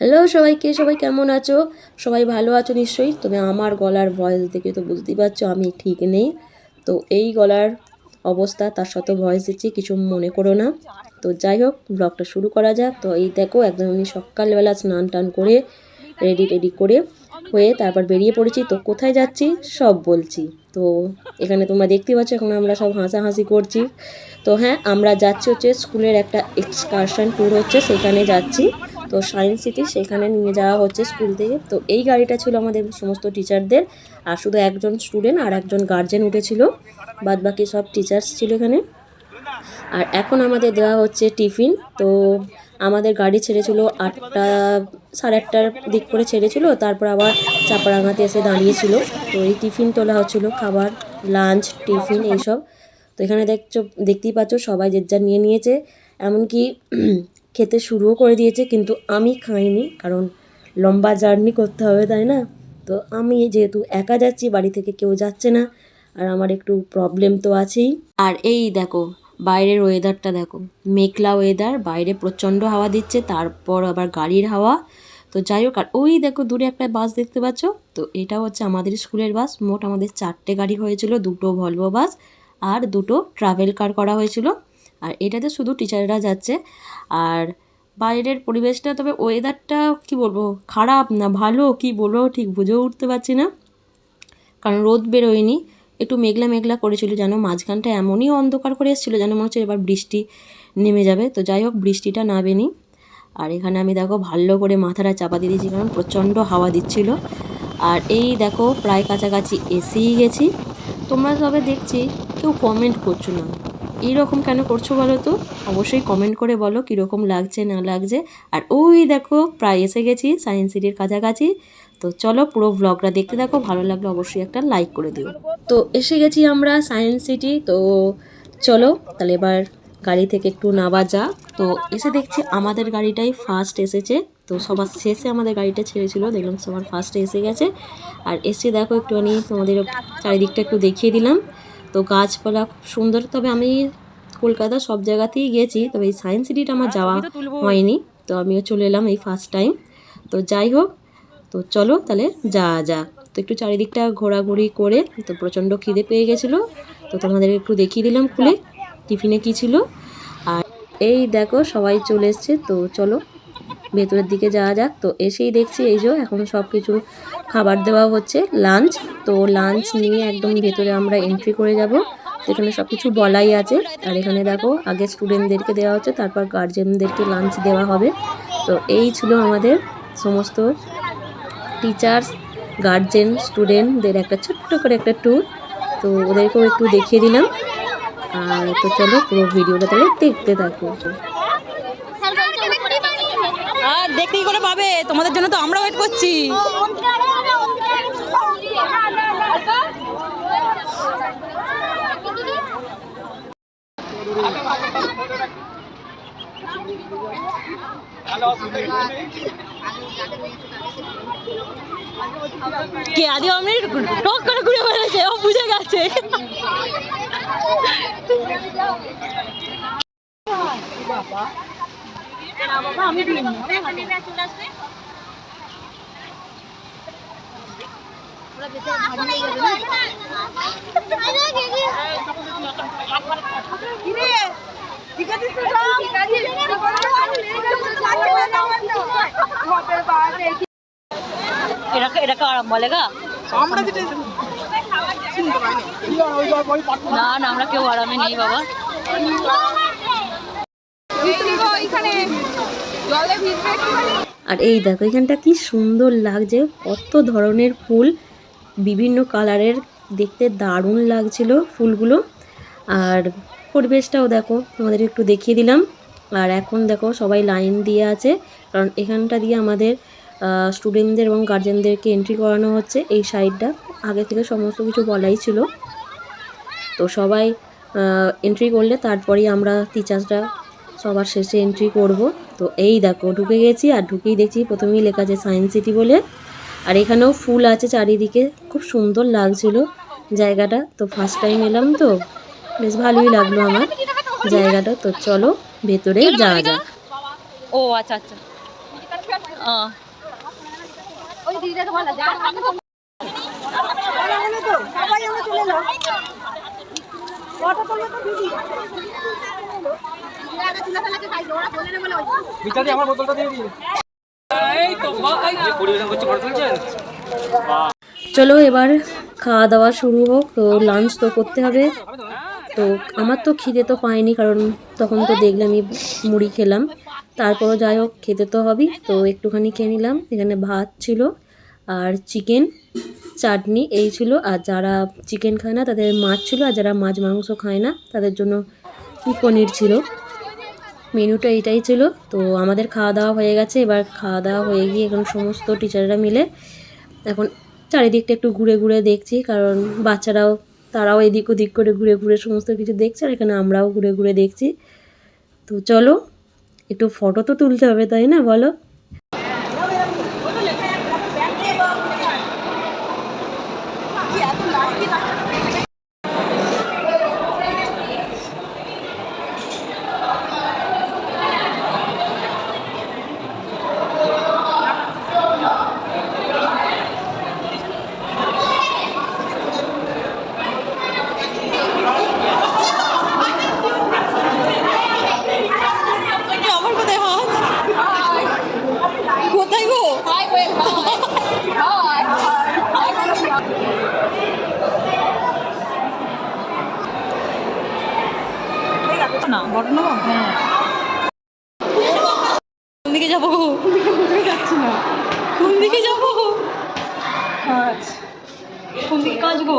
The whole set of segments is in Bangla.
হ্যালো সবাইকে, সবাই কেমন আছো? সবাই ভালো আছো নিশ্চয়ই। তবে আমার গলার ভয়েস দেখে তো বুঝতেই পারছো আমি ঠিক নেই। তো এই গলার অবস্থা, তার সাথে ভয়েস দিচ্ছি, কিছু মনে করো না। তো যাই হোক, ব্লগটা শুরু করা যাক। তো এই দেখো, একদম আমি সকালবেলা স্নান টান করে রেডি করে হয়ে তারপর বেরিয়ে পড়েছি। তো কোথায় যাচ্ছি সব বলছি। তো এখানে তোমরা দেখতে পাচ্ছ, এখন আমরা সব হাসাহাসি করছি। তো হ্যাঁ, আমরা যাচ্ছি হচ্ছে স্কুলের একটা এক্সকারশন ট্যুর হচ্ছে, সেখানে যাচ্ছি। তো সায়েন্স সিটি, সেখানে নিয়ে যাওয়া হচ্ছে স্কুল থেকে। তো এই গাড়িটা ছিল আমাদের সমস্ত টিচারদের, আর শুধু একজন স্টুডেন্ট আর একজন গার্জেন উঠেছিল, বাদ বাকি সব টিচার্স ছিল এখানে। আর এখন আমাদের দেওয়া হচ্ছে টিফিন। তো আমাদের গাড়ি ছেড়েছিল 8টা, সাড়ে 8টার দিক করে ছেড়েছিল, তারপর আবার চাপারাঙাতে এসে দাঁড়িয়েছিল। তো এই টিফিন তোলা হচ্ছিলো, খাবার, লাঞ্চ, টিফিন এইসব। তো এখানে দেখতেই পাচ্ছ সবাই যে যার নিয়ে নিয়েছে, এমনকি খেতে শুরুও করে দিয়েছে, কিন্তু আমি খাইনি, কারণ লম্বা জার্নি করতে হবে, তাই না? তো আমি যেহেতু একা যাচ্ছি, বাড়ি থেকে কেউ যাচ্ছে না, আর আমার একটু প্রবলেম তো আছেই। আর এই দেখো, বাইরের ওয়েদারটা দেখো, মেঘলা ওয়েদার, বাইরে প্রচণ্ড হাওয়া দিচ্ছে, তারপর আবার গাড়ির হাওয়া। তো যাই হোক, আর ওই দেখো দূরে একটা বাস দেখতে পাচ্ছ, তো এটা হচ্ছে আমাদের স্কুলের বাস। মোট আমাদের 4টে গাড়ি হয়েছিল, 2টো ভলভো বাস আর 2টো ট্রাভেল কার করা হয়েছিল। আর এটাতে শুধু টিচাররা যাচ্ছে। আর বাইরের পরিবেশটা, তবে ওয়েদারটা কি বলবো, খারাপ না ভালো কি বলবো ঠিক বুঝেও উঠতে পারছি না, কারণ রোদ বেরোয়নি, একটু মেঘলা মেঘলা করেছিল, যেন মাঝখানটা এমনই অন্ধকার করে এসেছিলো যেন মনে হচ্ছে এবার বৃষ্টি নেমে যাবে। তো যাই হোক, বৃষ্টিটা নামেনি। আর এখানে আমি দেখো ভালো করে মাথাটা চাপা দিয়ে দিয়েছি, কারণ প্রচণ্ড হাওয়া দিচ্ছিল। আর এই দেখো প্রায় কাছাকাছি এসেই গেছি। তোমরা সবে দেখছি কেউ কমেন্ট করছো না, এইরকম কেন করছো বলো তো? অবশ্যই কমেন্ট করে বলো কীরকম লাগছে না লাগছে। আর ওই দেখো প্রায় এসে গেছি সায়েন্স সিটির কাছাকাছি। তো চলো পুরো ব্লগটা দেখতে থাকো, ভালো লাগলে অবশ্যই একটা লাইক করে দিও। তো এসে গেছি আমরা সায়েন্স সিটি। তো চলো তাহলে এবার গাড়ি থেকে একটু নামা যাক। তো এসে দেখছি আমাদের গাড়িটাই ফার্স্ট এসেছে। তো সবার শেষে আমাদের গাড়িটা ছেড়েছিল, দেখলাম সবার ফার্স্টে এসে গেছে। আর এসে দেখো একটুখানি তোমাদের চারিদিকটা একটু দেখিয়ে দিলাম। তো গাছপালা খুব সুন্দর। তবে আমি কলকাতা সব জায়গাতেই গেছি, তবে এই সায়েন্স সিটিটা আমার যাওয়া হয়নি। তো আমিও চলে এলাম এই ফার্স্ট টাইম। তো যাই হোক, তো চলো তাহলে যাওয়া যাক। তো একটু চারিদিকটা ঘোরাঘুরি করে, তো প্রচণ্ড খিদে পেয়ে গেছিলো, তো তোমাদের একটু দেখিয়ে দিলাম খুলে টিফিনে কী ছিল। আর এই দেখো সবাই চলে এসছে। তো চলো ভেতরের দিকে যাওয়া যাক। তো এসেই দেখছি এই যে এখন সব কিছু খাবার দেওয়া হচ্ছে, লাঞ্চ। তো লাঞ্চ নিয়ে একদম ভেতরে আমরা এন্ট্রি করে যাব। এখানে সব কিছু বলাই আছে। আর এখানে দেখো আগে স্টুডেন্টদেরকে দেওয়া হচ্ছে, তারপর গার্জেনদেরকে লাঞ্চ দেওয়া হবে। তো এই ছিল আমাদের সমস্ত টিচার্স, গার্জেন, স্টুডেন্টদের একটা ছোট্ট করে একটা ট্যুর। তো ওদেরকেও একটু দেখিয়ে দিলাম। আর তো চলো পুরো ভিডিওটা তাহলে দেখতে থাকো। আর দেখতেই করে পাবে, তোমাদের জন্য তো আমরা ওয়েট করছি। কে আদি আমি টক করে ঘুরে বেড়েছে, ও বুঝে গেছে। আমি এটাকে আরাম বলেগা, না না আমরা কেউ আরামে নেই বাবা। আর এই দেখো এখানটা কি সুন্দর লাগছে, কত ধরনের ফুল, বিভিন্ন কালারের, দেখতে দারুণ লাগছিল ফুলগুলো। আর পরিবেশটাও দেখো তোমাদের একটু দেখিয়ে দিলাম। আর এখন দেখো সবাই লাইন দিয়ে আছে, কারণ এখানটা দিয়ে আমাদের স্টুডেন্টদের এবং গার্জেনদেরকে এন্ট্রি করানো হচ্ছে। এই সাইডটা আগে থেকে সমস্ত কিছু বলাই ছিল। তো সবাই এন্ট্রি করলে তারপরেই আমরা টিচার্সরা সবার শেষে এন্ট্রি করব। তো এই দেখো ঢুকে গেছি, আর ঢুকেই দেখছি প্রথমেই লেখা আছে সায়েন্স সিটি বলে। আর এখানেও ফুল আছে চারিদিকে, খুব সুন্দর লাগছিল জায়গাটা। তো ফার্স্ট টাইম এলাম, তো বেশ ভালোই লাগলো আমার জায়গাটা। তো চলো ভেতরে যাওয়া যাক। ও আচ্ছা আচ্ছা, ওই দিদিটা তো ভালো যা আমার বোতলটা দিয়ে দিন। এই তো পরিবেশন করছে, ফটো তুলছেন। চলো এবার খাওয়া দাওয়া শুরু হোক। তো লাঞ্চ তো করতে হবে। তো আমার তো খিদে তো পাইনি, কারণ তখন তো দেখলামই মুড়ি খেলাম। তারপরও যাই হোক, খেতে তো হবেই। তো একটুখানি খেয়ে নিলাম। এখানে ভাত ছিল আর চিকেন, চাটনি এই ছিল। আর যারা চিকেন খায় না তাদের মাছ ছিল, আর যারা মাছ মাংস খায় না তাদের জন্য পনির ছিল। মেনুটা এটাই ছিল। তো আমাদের খাওয়া দাওয়া হয়ে গেছে। এবার খাওয়া দাওয়া হয়ে গিয়ে এখন সমস্ত টিচাররা মিলে এখন চারিদিকটা একটু ঘুরে ঘুরে দেখছি, কারণ বাচ্চারাও তারাও এদিক ওদিক করে ঘুরে ঘুরে সমস্ত কিছু দেখছে, আর এখানে আমরাও ঘুরে ঘুরে দেখছি। তো চলো একটু ফটো তো তুলতে হবে, তাই না বলো? আমার কোথায় হাত কোথায় গো না বড় নেবো হ্যাঁ কোন দিকে যাবো যাচ্ছি না কোন দিকে যাবো কোন দিকে কাজ গো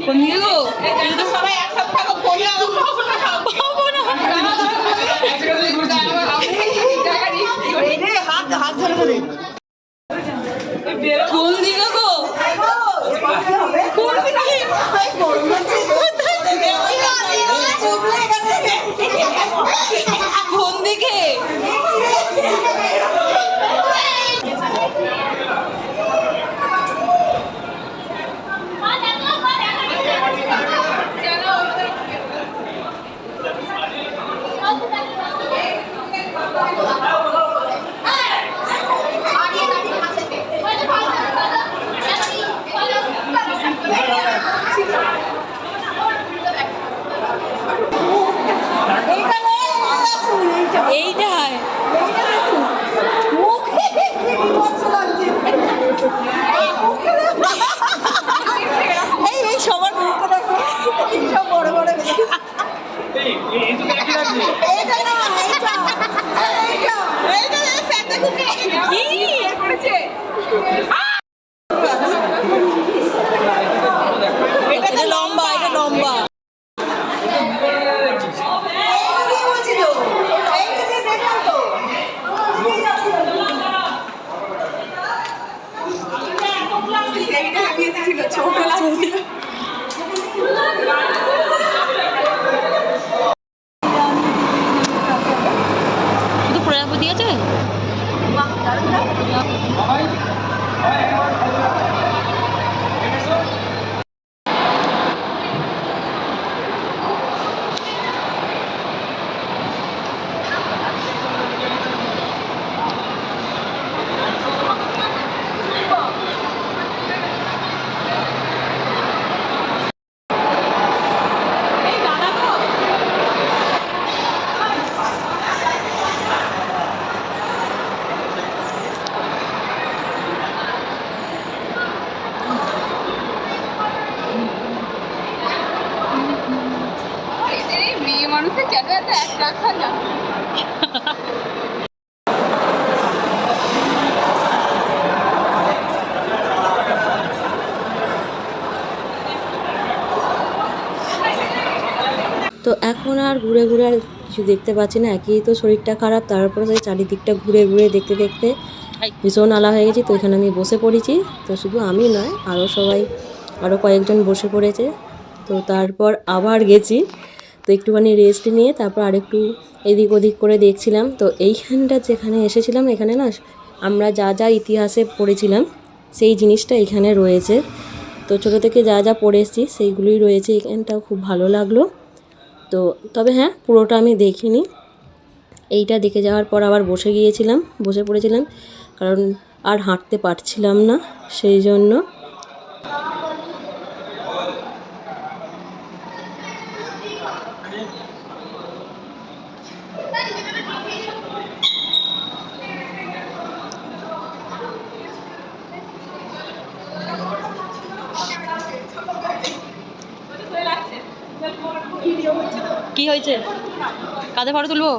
কোন দিকে গো সবাই একসাথে থাকো হাত ধরে ধরে কোন দিকে গো কোন কোন দিকে এইটাই এই সবার মুখটা দেখো সব বড় বড় এইটা না এইটা এইটা ফ্যানটা খুব কি করেছে এটা লম্বা এটা লম্বা শুধু প্রজাপতি আছে মেয়ে মানুষের কেন এত অ্যাট্রাকশন জানো তো এখন আর ঘুরে ঘুরে আর কিছু দেখতে পাচ্ছি না। একই তো শরীরটা খারাপ, তারপরে সেই চারিদিকটা ঘুরে ঘুরে দেখতে দেখতে ভীষণ আলা হয়ে গেছি। তো এখানে আমি বসে পড়েছি। তো শুধু আমি নয়, আরও সবাই আরও কয়েকজন বসে পড়েছে। তো তারপর আবার গেছি। তো একটুখানি রেস্ট নিয়ে তারপর আরেকটু এদিক ওদিক করে দেখছিলাম। তো এইখানটা যেখানে এসেছিলাম এখানে না আমরা যা যা ইতিহাসে পড়েছিলাম সেই জিনিসটা এখানে রয়েছে। তো ছোটো থেকে যা যা পড়ে এসেছি সেইগুলোই রয়েছে। এখানটাও খুব ভালো লাগলো। তো তবে হ্যাঁ, পুরোটা আমি দেখিনি। এইটা দেখে যাওয়ার পর আবার বসে পড়েছিলাম, কারণ আর হাঁটতে পারছিলাম না, সেই জন্য। কি হয়েছে? কাঁধে ফটো তুলবো?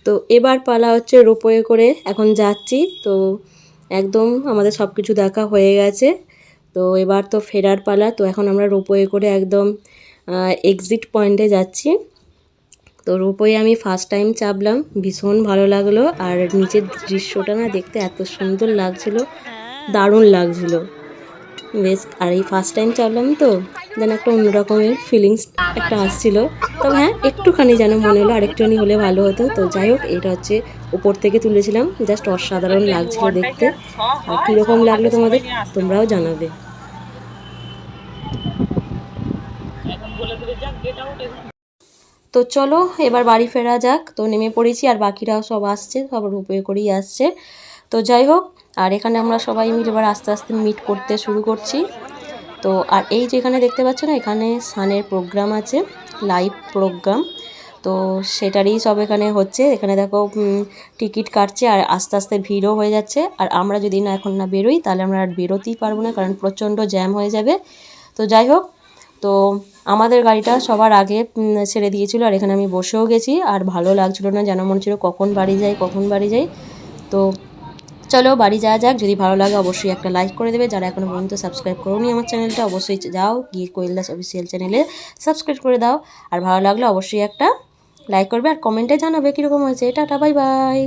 তো এবার পালা হচ্ছে রোপওয়ে করে এখন যাচ্ছি। তো একদম আমাদের সব কিছু দেখা হয়ে গেছে। তো এবার তো ফেরার পালা। তো এখন আমরা রোপওয়ে করে একদম এক্সিট পয়েন্টে যাচ্ছি। তো রোপওয়ে আমি ফার্স্ট টাইম চাপলাম, ভীষণ ভালো লাগলো। আর নিচের দৃশ্যটা না দেখতে এত সুন্দর লাগছিল, দারুণ লাগছিল বেশ। আর এই ফার্স্ট টাইম চাপলাম তো যেন একটা অন্যরকমের ফিলিংস একটা আসছিল। তবে হ্যাঁ, একটুখানি যেন মনে হলো আরেকটুখানি হলে ভালো হতো। তো যাই হোক, এটা হচ্ছে উপর থেকে তুলেছিলাম, জাস্ট অসাধারণ লাগছিল দেখতে। আর কীরকম লাগলো তোমাদের, তোমরাও জানাবে। তো চলো এবার বাড়ি ফেরা যাক। তো নেমে পড়েছি, আর বাকিরাও সব আসছে, সব রোপওয়ে করেই আসছে। তো যাই হোক, আর এখানে আমরা সবাই মিলে এবার আস্তে আস্তে মিট করতে শুরু করছি। তো আর এই যেখানে দেখতে পাচ্ছ না, এখানে সানের প্রোগ্রাম আছে, লাইভ প্রোগ্রাম। তো সেটারই সব এখানে হচ্ছে। এখানে দেখো টিকিট কাটছে, আর আস্তে আস্তে ভিড়ও হয়ে যাচ্ছে। আর আমরা যদি না এখন না বেরোই তাহলে আমরা আর বেরোতেই পারবো না, কারণ প্রচণ্ড জ্যাম হয়ে যাবে। তো যাই হোক, তো আমাদের গাড়িটা সবার আগে ছেড়ে দিয়েছিল, আর এখানে আমি বসেও গেছি। আর ভালো লাগছিল না, যেন মনে ছিল কখন বাড়ি যাই। তো চলো বাড়ি যাওয়া যাক। যদি ভালো লাগে অবশ্যই একটা লাইক করে দেবে। যারা এখনো পর্যন্ত সাবস্ক্রাইব করোনি আমার চ্যানেলটা, অবশ্যই যাও গিয়ে কোয়েল দাস অফিসিয়াল চ্যানেলে সাবস্ক্রাইব করে দাও। আর ভালো লাগলে অবশ্যই একটা লাইক করবে, আর কমেন্টে জানাবে কীরকম হয়েছে। Tata, bye bye.